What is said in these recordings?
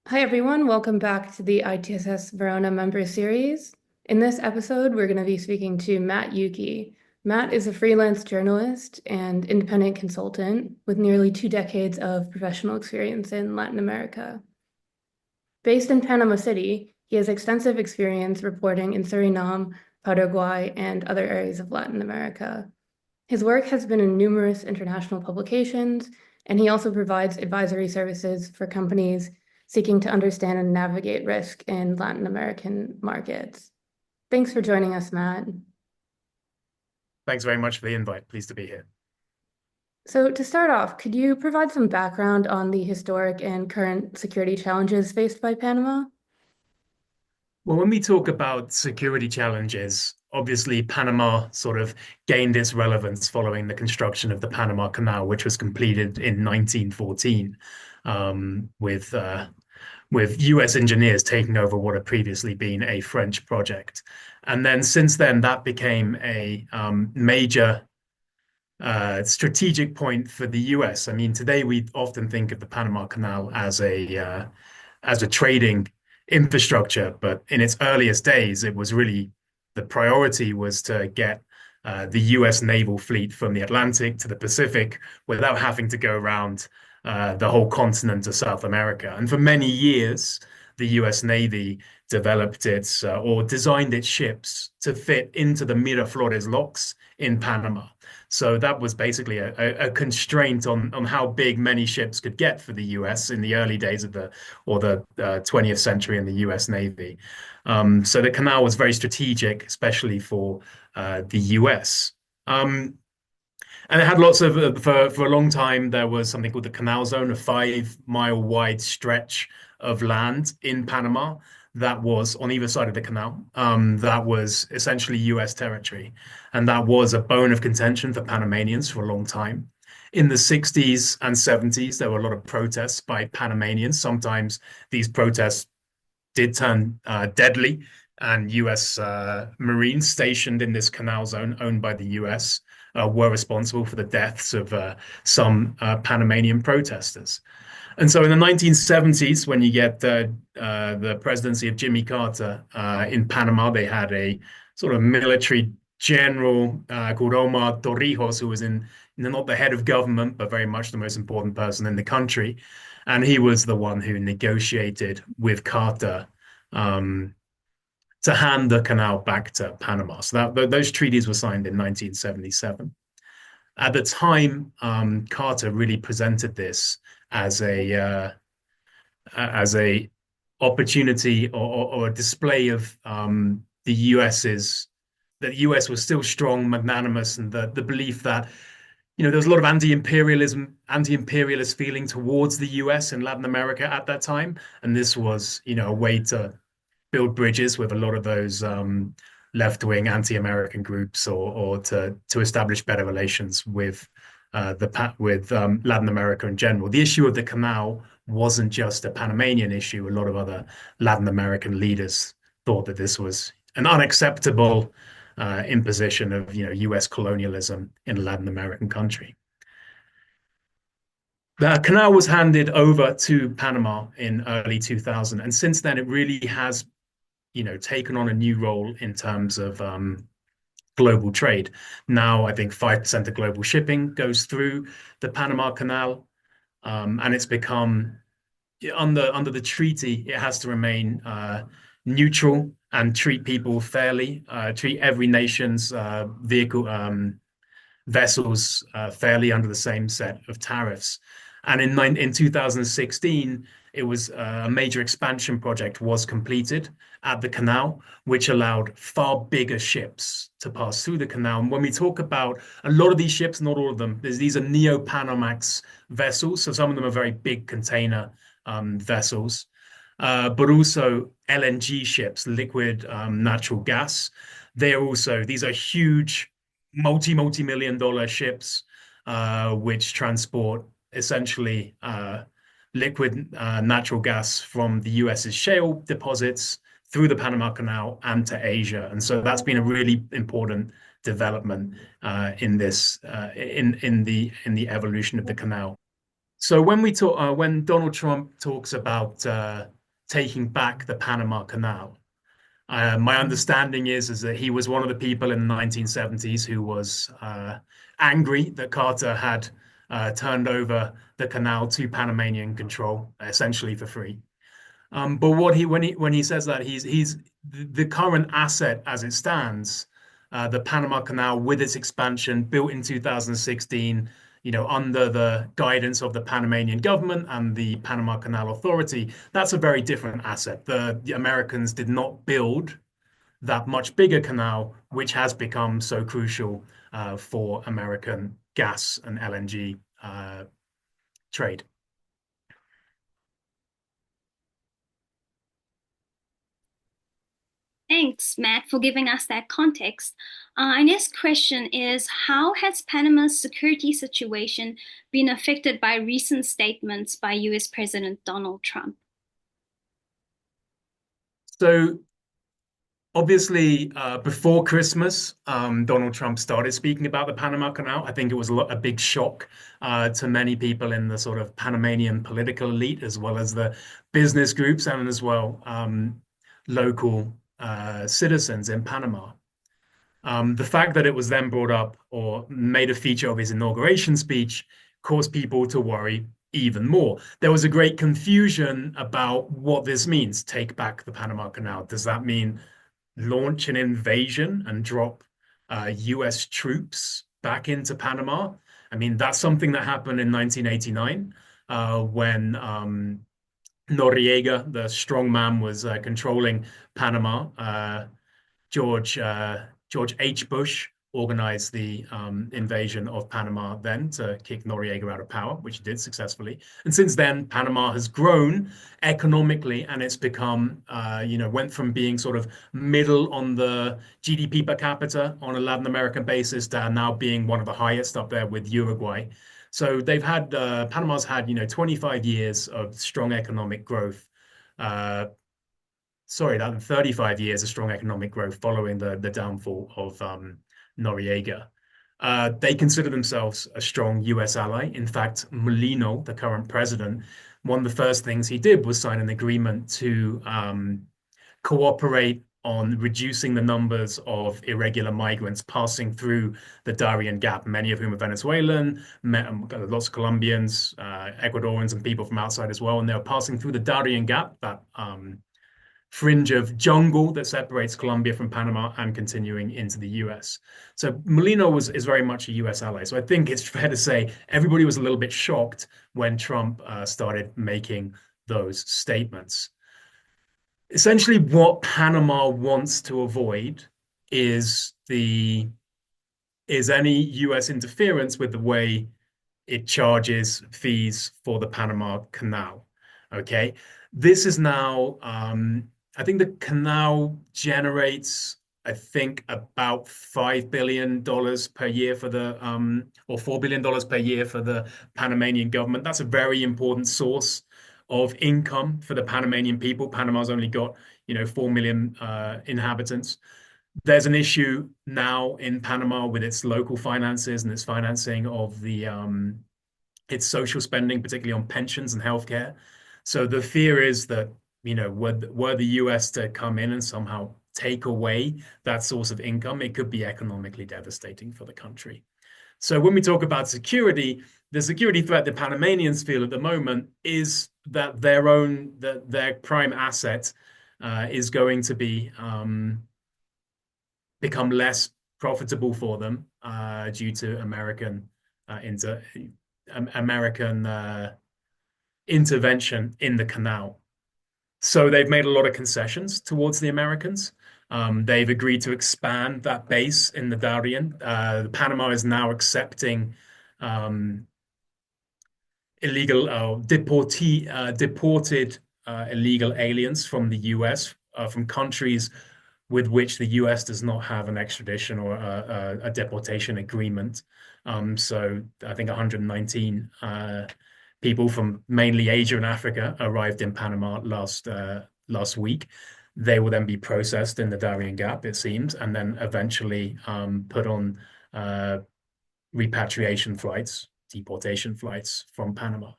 Hi, everyone. Welcome back to the ITSS Verona member series. In this episode, we're going to be speaking to Matt Youkee. Matt is a freelance journalist and independent consultant with nearly 2 decades of professional experience in Latin America. Based in Panama City, he has extensive experience reporting in Suriname, Paraguay, and other areas of Latin America. His work has been in numerous international publications, and he also provides advisory services for companies seeking to understand and navigate risk in Latin American markets. Thanks for joining us, Matt. Thanks very much for the invite. Pleased to be here. So, to start off, could you provide some background on the historic and current security challenges faced by Panama? Well, when we talk about security challenges, obviously Panama sort of gained its relevance following the construction of the Panama Canal, which was completed in 1914, with US engineers taking over what had previously been a French project. And then since then, that became a major strategic point for the US. I mean, today we often think of the Panama Canal as a trading infrastructure, but in its earliest days, it was really the priority was to get the US naval fleet from the Atlantic to the Pacific without having to go around the whole continent of South America. And for many years, the US Navy developed its or designed its ships to fit into the Miraflores locks in Panama. So that was basically a constraint on how big many ships could get for the US in the early days of the 20th century in the US Navy. So the canal was very strategic, especially for the US. And it had lots of, for a long time, there was something called the Canal Zone, a 5 mile wide stretch of land in Panama that was on either side of the canal. That was essentially US territory. And that was a bone of contention for Panamanians for a long time. In the 60s and 70s, there were a lot of protests by Panamanians. Sometimes these protests did turn deadly, and US Marines stationed in this canal zone owned by the US were responsible for the deaths of some Panamanian protesters. And so in the 1970s, when you get the presidency of Jimmy Carter in Panama, they had a sort of military general called Omar Torrijos, who was not the head of government, but very much the most important person in the country. And he was the one who negotiated with Carter to hand the canal back to Panama. So those treaties were signed in 1977. At the time, Carter really presented this as a opportunity or a display of the US's that the US was still strong, magnanimous, and the belief that there was a lot of anti-imperialist feeling towards the US in Latin America at that time, and this was a way to build bridges with a lot of those left-wing anti-American groups, or to establish better relations with Latin America in general. The issue of the canal wasn't just a Panamanian issue. A lot of other Latin American leaders thought that this was an unacceptable imposition of US colonialism in a Latin American country. The canal was handed over to Panama in early 2000, and since then it really has taken on a new role in terms of global trade. Now, I think 5% of global shipping goes through the Panama Canal, and it's become under the treaty, it has to remain neutral and treat people fairly, treat every nation's vessels fairly under the same set of tariffs. And in 2016, it was a major expansion project was completed at the canal, which allowed far bigger ships to pass through the canal. And when we talk about a lot of these ships, not all of them, these are Neo-Panamax vessels. So some of them are very big container vessels, but also LNG ships, liquid natural gas. These are huge multi-million dollar ships, which transport essentially liquid natural gas from the US's shale deposits through the Panama Canal and to Asia. And so that's been a really important development in the evolution of the canal. So when Donald Trump talks about taking back the Panama Canal, my understanding is that he was one of the people in the 1970s who was angry that Carter had turned over the canal to Panamanian control, essentially for free. But when he says that he's the current asset as it stands, the Panama Canal with its expansion built in 2016, under the guidance of the Panamanian government and the Panama Canal Authority, that's a very different asset. The Americans did not build that much bigger canal, which has become so crucial for American gas and LNG trade. Thanks, Matt, for giving us that context. Our next question is, how has Panama's security situation been affected by recent statements by US President Donald Trump? So obviously, before Christmas, Donald Trump started speaking about the Panama Canal. I think it was a big shock to many people in the sort of Panamanian political elite, as well as the business groups and as well local citizens in Panama. The fact that it was then brought up or made a feature of his inauguration speech caused people to worry even more. There was a great confusion about what this means, take back the Panama Canal. Does that mean launch an invasion and drop US troops back into Panama? I mean, that's something that happened in 1989 when Noriega, the strong man, was controlling Panama. George H. Bush organized the invasion of Panama then to kick Noriega out of power, which he did successfully. And since then, Panama has grown economically, and it's become, went from being sort of middle on the GDP per capita on a Latin American basis to now being one of the highest up there with Uruguay. So Panama's had, 25 years of strong economic growth. That 35 years of strong economic growth following the downfall of Noriega. They consider themselves a strong US ally. In fact, Molino, the current president, one of the first things he did was sign an agreement to cooperate on reducing the numbers of irregular migrants passing through the Darien Gap, many of whom are Venezuelan, lots of Colombians, Ecuadorians, and people from outside as well. And they were passing through the Darien Gap, that fringe of jungle that separates Colombia from Panama, and continuing into the US. So Molino is very much a US ally. So I think it's fair to say everybody was a little bit shocked when Trump started making those statements. Essentially, what Panama wants to avoid is any US interference with the way it charges fees for the Panama Canal. Okay, this is now I think the canal generates, I think, about $5 billion per year for the or $4 billion per year for the Panamanian government. That's a very important source of income for the Panamanian people. Panama's only got, 4 million inhabitants. There's an issue now in Panama with its local finances and its financing of its social spending, particularly on pensions and healthcare. So the fear is that, were the US to come in and somehow take away that source of income, it could be economically devastating for the country. So when we talk about security, the security threat the Panamanians feel at the moment is that their prime asset is going to become less profitable for them due to American intervention in the canal. So they've made a lot of concessions towards the Americans. They've agreed to expand that base in the Darien. Panama is now accepting deported illegal aliens from the US, from countries with which the US does not have an extradition or a deportation agreement. So I think 119 people from mainly Asia and Africa arrived in Panama last week. They will then be processed in the Darien Gap, it seems, and then eventually put on repatriation flights, deportation flights from Panama.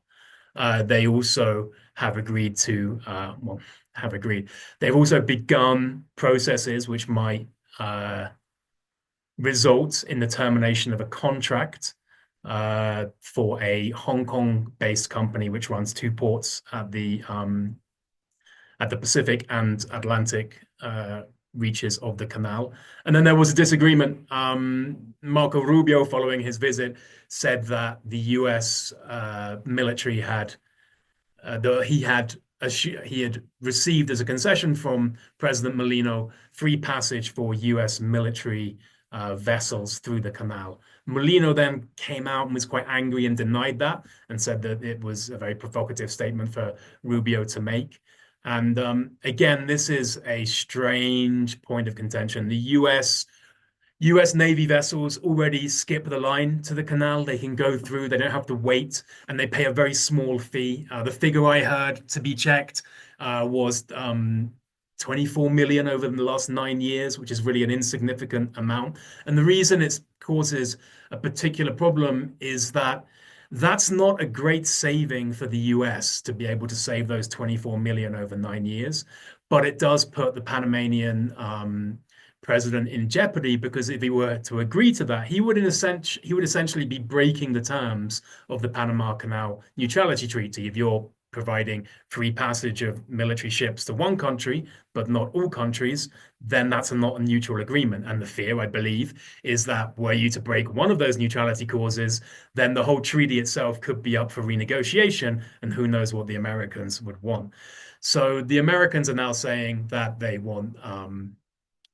they also have agreed to, well, have agreed. They've also begun processes which might result in the termination of a contract for a Hong Kong-based company which runs two ports at the Pacific and Atlantic reaches of the canal. And then there was a disagreement. Marco Rubio, following his visit, said that the U.S. Military had he had received as a concession from President Molino free passage for U.S. military vessels through the canal. Molino then came out and was quite angry and denied that and said that it was a very provocative statement for Rubio to make. And again, this is a strange point of contention. The US Navy vessels already skip the line to the canal. They can go through, they don't have to wait, and they pay a very small fee. The figure I heard to be checked was 24 million over the last 9 years, which is really an insignificant amount. And the reason it causes a particular problem is that that's not a great saving for the US to be able to save those 24 million over 9 years, but it does put the Panamanian president in jeopardy, because if he were to agree to that, he would essentially be breaking the terms of the Panama Canal Neutrality Treaty. If you're providing free passage of military ships to one country, but not all countries, then that's not a neutral agreement. And the fear, I believe, is that were you to break one of those neutrality clauses, then the whole treaty itself could be up for renegotiation, and who knows what the Americans would want. So the Americans are now saying that they want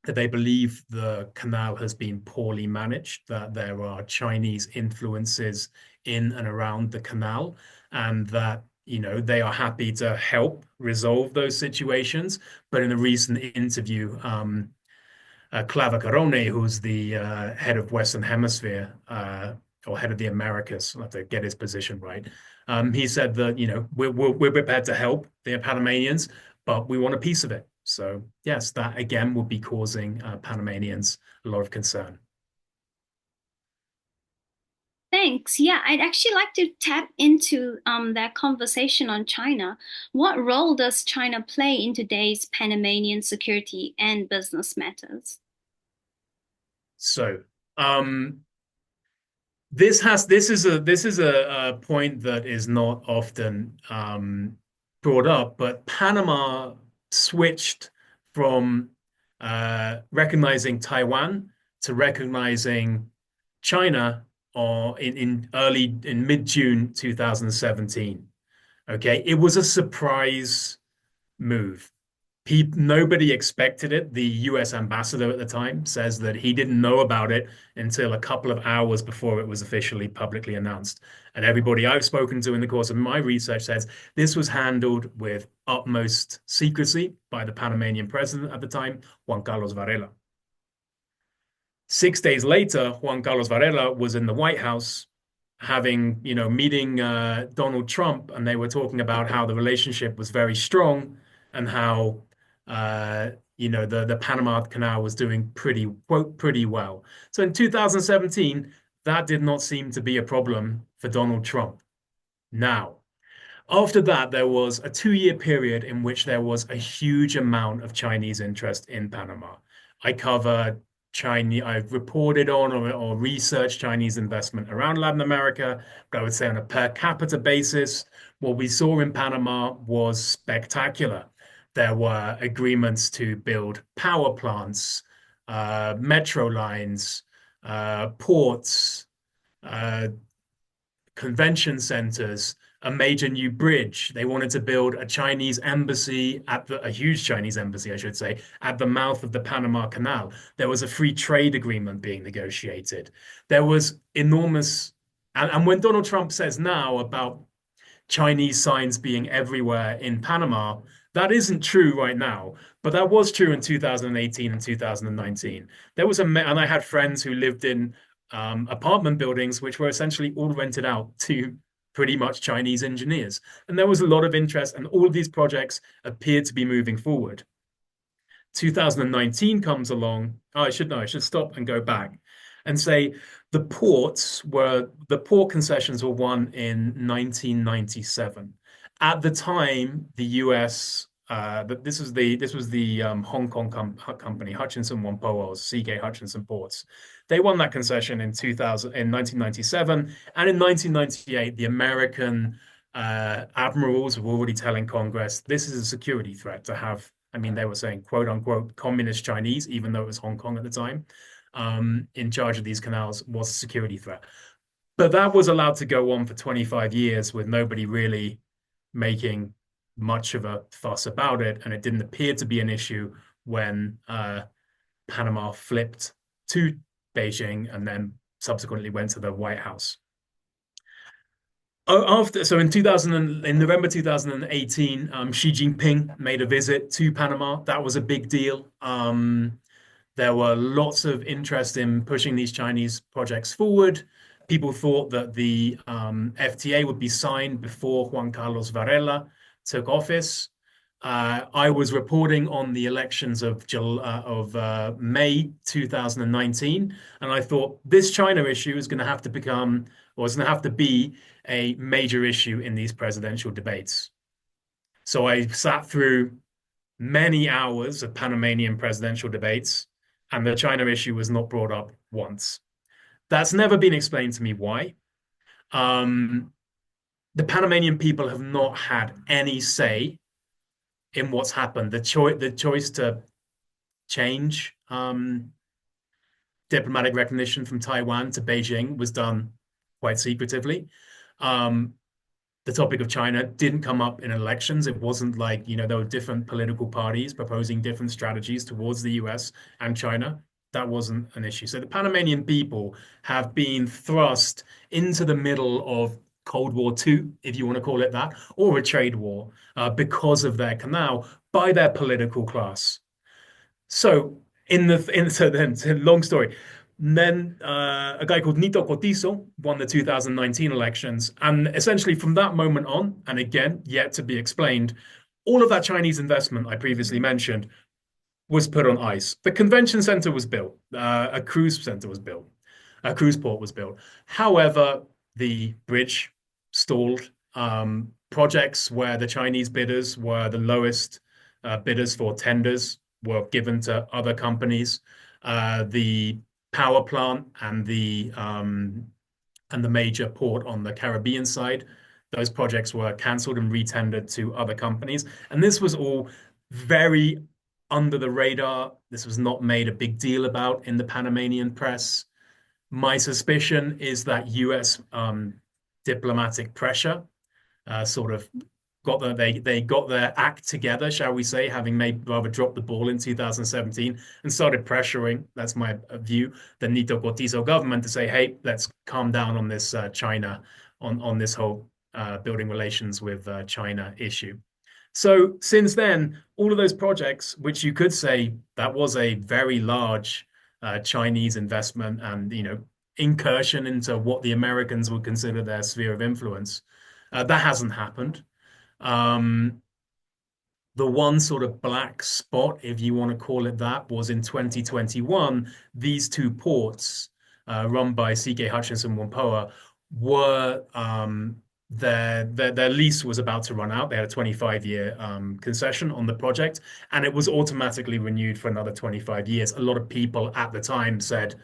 that they believe the canal has been poorly managed, that there are Chinese influences in and around the canal, and that they are happy to help resolve those situations. But in a recent interview, Clava Carone, who's the head of Western Hemisphere or head of the Americas, I'll have to get his position right. He said that we're prepared to help the Panamanians, but we want a piece of it. So yes, that again would be causing Panamanians a lot of concern. Thanks. Yeah, I'd actually like to tap into that conversation on China. What role does China play in today's Panamanian security and business matters? So this is a point that is not often brought up, but Panama switched from recognizing Taiwan to recognizing China in mid-June 2017. Okay, it was a surprise move. Nobody expected it. The US ambassador at the time says that he didn't know about it until a couple of hours before it was officially publicly announced. And everybody I've spoken to in the course of my research says this was handled with utmost secrecy by the Panamanian president at the time, Juan Carlos Varela. 6 days later, Juan Carlos Varela was in the White House meeting Donald Trump, and they were talking about how the relationship was very strong and how the Panama Canal was doing pretty well. So in 2017, that did not seem to be a problem for Donald Trump. Now, after that, there was a 2-year period in which there was a huge amount of Chinese interest in Panama. I've reported on or researched Chinese investment around Latin America, but I would say on a per capita basis, what we saw in Panama was spectacular. There were agreements to build power plants, metro lines, ports, convention centers, a major new bridge. They wanted to build a Chinese embassy a huge Chinese embassy, I should say, at the mouth of the Panama Canal. There was a free trade agreement being negotiated. There was enormous, and when Donald Trump says now about Chinese signs being everywhere in Panama, that isn't true right now, but that was true in 2018 and 2019. And I had friends who lived in apartment buildings which were essentially all rented out to pretty much Chinese engineers. And there was a lot of interest, and all of these projects appeared to be moving forward. 2019 comes along. I should stop and go back. and say the port concessions were won in 1997. At the time, the US, this was the Hong Kong company, Hutchinson Whampoa, CK Hutchinson Ports. They won that concession in 1997, and in 1998, the American admirals were already telling Congress this is a security threat to have. I mean, they were saying quote unquote communist Chinese, even though it was Hong Kong at the time, in charge of these canals was a security threat. But that was allowed to go on for 25 years with nobody really making much of a fuss about it. And it didn't appear to be an issue when Panama flipped to Beijing and then subsequently went to the White House. So in November 2018, Xi Jinping made a visit to Panama. That was a big deal. There were lots of interest in pushing these Chinese projects forward. People thought that the FTA would be signed before Juan Carlos Varela took office. I was reporting on the elections of May 2019, and I thought this China issue is going to have to become, or is going to have to be, a major issue in these presidential debates. So I sat through many hours of Panamanian presidential debates, and the China issue was not brought up once. That's never been explained to me why. The Panamanian people have not had any say in what's happened. The choice to change diplomatic recognition from Taiwan to Beijing was done quite secretively. The topic of China didn't come up in elections. It wasn't like, there were different political parties proposing different strategies towards the US and China. That wasn't an issue. So the Panamanian people have been thrust into the middle of Cold War II, if you want to call it that, or a trade war because of their canal by their political class. So long story. Then a guy called Nito Cortizo won the 2019 elections. And essentially from that moment on, and again, yet to be explained, all of that Chinese investment I previously mentioned was put on ice. The convention center was built. A cruise center was built. A cruise port was built. However, the bridge stalled. Projects where the Chinese bidders were the lowest bidders for tenders were given to other companies. The power plant and the major port on the Caribbean side, those projects were cancelled and retendered to other companies. And this was all very under the radar. This was not made a big deal about in the Panamanian press. My suspicion is that US diplomatic pressure sort of they got their act together, shall we say, having rather dropped the ball in 2017 and started pressuring, that's my view, the Nito Cortizo government to say, hey, let's calm down on this China, on this whole building relations with China issue. So since then, all of those projects, which you could say that was a very large Chinese investment and, incursion into what the Americans would consider their sphere of influence, that hasn't happened. The one sort of black spot, if you want to call it that, was in 2021. These two ports, run by CK Hutchinson Whampoa, were their lease was about to run out. They had a 25-year concession on the project, and it was automatically renewed for another 25 years. A lot of people at the time said,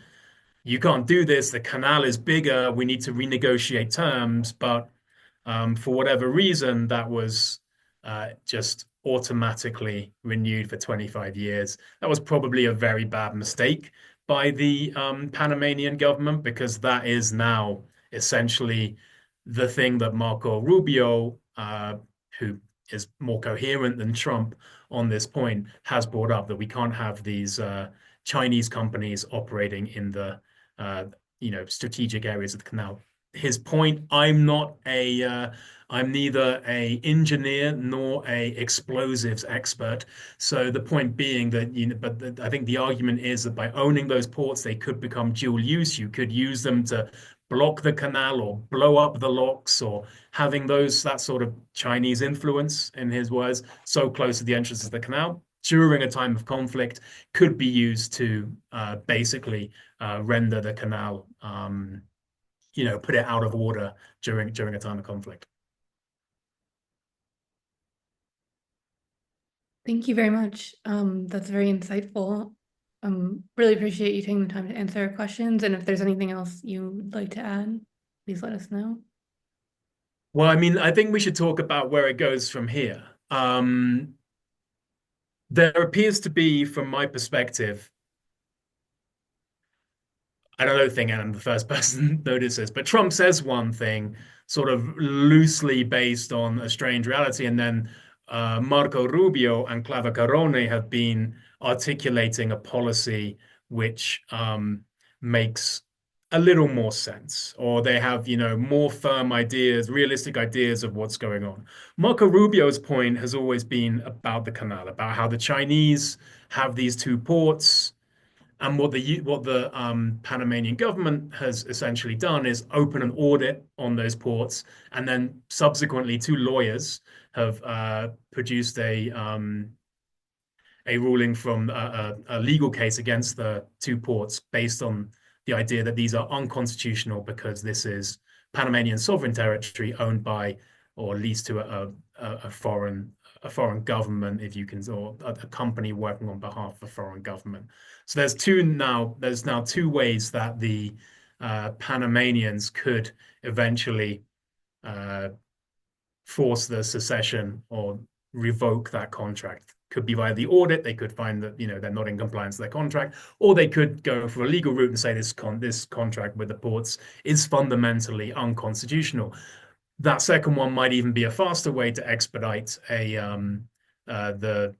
"You can't do this. The canal is bigger. We need to renegotiate terms." But for whatever reason, that was just automatically renewed for 25 years. That was probably a very bad mistake by the Panamanian government, because that is now essentially the thing that Marco Rubio, who is more coherent than Trump on this point, has brought up, that we can't have these Chinese companies operating in the strategic areas of the canal. His point, I'm neither a engineer nor a explosives expert. So the point being that, I think the argument is that by owning those ports, they could become dual use. You could use them to block the canal or blow up the locks, or having that sort of Chinese influence, in his words, so close to the entrance of the canal. during a time of conflict could be used to basically render the canal, put it out of order during a time of conflict. Thank you very much. That's very insightful. Really appreciate you taking the time to answer our questions. And if there's anything else you would like to add, please let us know. Well, I mean, I think we should talk about where it goes from here. There appears to be, from my perspective, I don't think I'm the first person to notice this, but Trump says one thing sort of loosely based on a strange reality, and then Marco Rubio and Clavacarone have been articulating a policy which makes a little more sense, or they have, more firm ideas, realistic ideas of what's going on. Marco Rubio's point has always been about the canal, about how the Chinese have these two ports. And what the Panamanian government has essentially done is open an audit on those ports, and then subsequently two lawyers have produced a ruling from a legal case against the two ports based on the idea that these are unconstitutional because this is Panamanian sovereign territory owned by or leased to a foreign government, if you can, or a company working on behalf of a foreign government. So there's now two ways that the Panamanians could eventually force the secession or revoke that contract. Could be via the audit. They could find that they're not in compliance with their contract, or they could go for a legal route and say this contract with the ports is fundamentally unconstitutional. That second one might even be a faster way to expedite the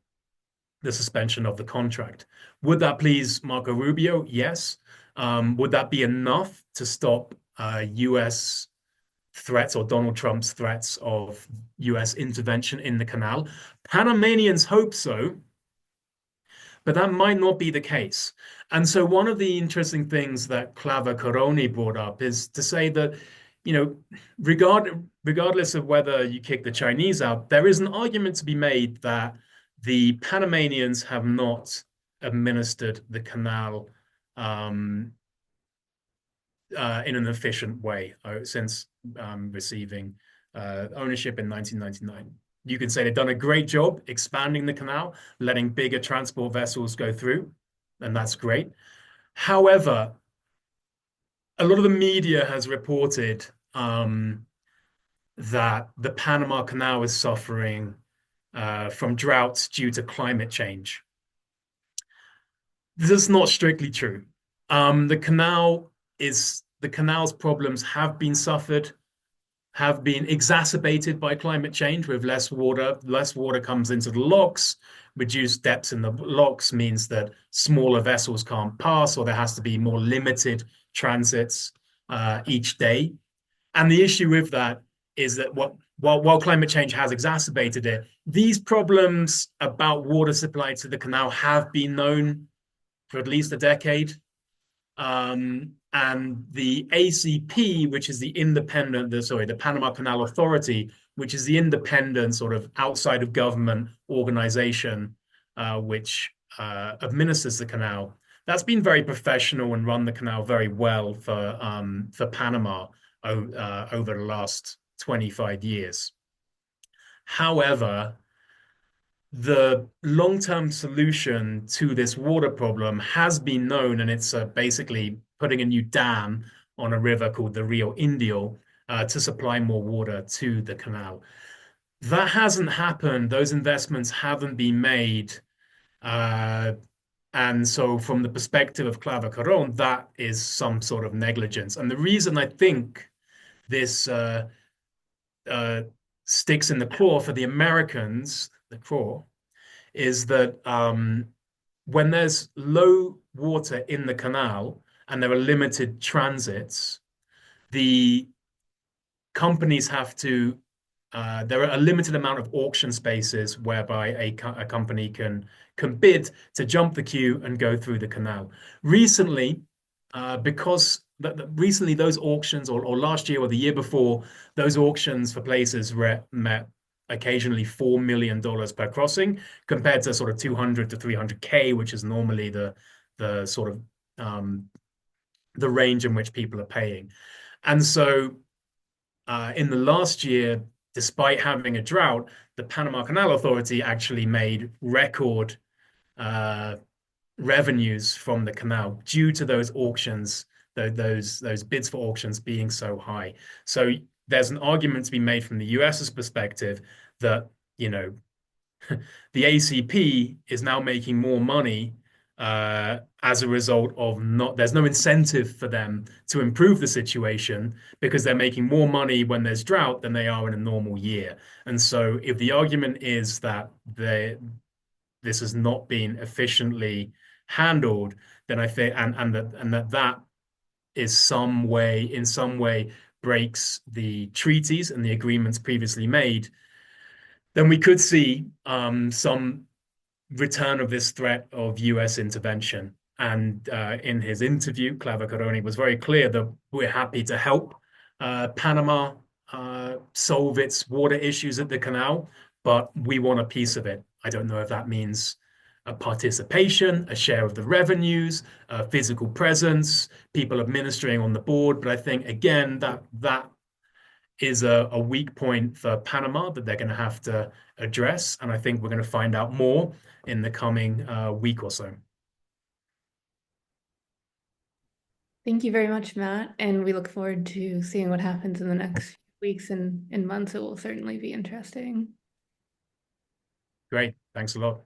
suspension of the contract. Would that please Marco Rubio? Yes. Would that be enough to stop U.S. threats or Donald Trump's threats of U.S. intervention in the canal? Panamanians hope so, but that might not be the case. And so one of the interesting things that Clavacarone brought up is to say that, regardless of whether you kick the Chinese out, there is an argument to be made that the Panamanians have not administered the canal in an efficient way since receiving ownership in 1999. You can say they've done a great job expanding the canal, letting bigger transport vessels go through, and that's great. However, a lot of the media has reported that the Panama Canal is suffering from droughts due to climate change. This is not strictly true. The canal's problems have been exacerbated by climate change with less water. Less water comes into the locks. Reduced depths in the locks means that smaller vessels can't pass, or there has to be more limited transits each day. And the issue with that is that while climate change has exacerbated it, these problems about water supply to the canal have been known for at least a decade. And the ACP, which is the Panama Canal Authority, which is the independent sort of outside of government organization which administers the canal, that's been very professional and run the canal very well for Panama over the last 25 years. However, the long-term solution to this water problem has been known, and it's basically putting a new dam on a river called the Rio Indio to supply more water to the canal. That hasn't happened. Those investments haven't been made. And so from the perspective of Clavacarone, that is some sort of negligence. And the reason I think this sticks in the craw for the Americans, is that when there's low water in the canal and there are limited transits, the companies have to, there are a limited amount of auction spaces whereby a company can bid to jump the queue and go through the canal. Recently, recently those auctions, or last year or the year before, those auctions for places met occasionally $4 million per crossing, compared to sort of 200 to 300K, which is normally the sort of the range in which people are paying. And so in the last year, despite having a drought, the Panama Canal Authority actually made record revenues from the canal due to those auctions, those bids for auctions being so high. So there's an argument to be made from the US's perspective that, you know, the ACP is now making more money as a result of there's no incentive for them to improve the situation because they're making more money when there's drought than they are in a normal year. And so if the argument is that this has not been efficiently handled, then I think and that is in some way breaks the treaties and the agreements previously made, then we could see some return of this threat of US intervention. And in his interview, Clavacaroni was very clear that we're happy to help Panama solve its water issues at the canal, but we want a piece of it. I don't know if that means a participation, a share of the revenues, a physical presence, people administering on the board. But I think, again, that is a weak point for Panama that they're going to have to address. And I think we're going to find out more in the coming week or so. Thank you very much, Matt. And we look forward to seeing what happens in the next few weeks and months. It will certainly be interesting. Great. Thanks a lot.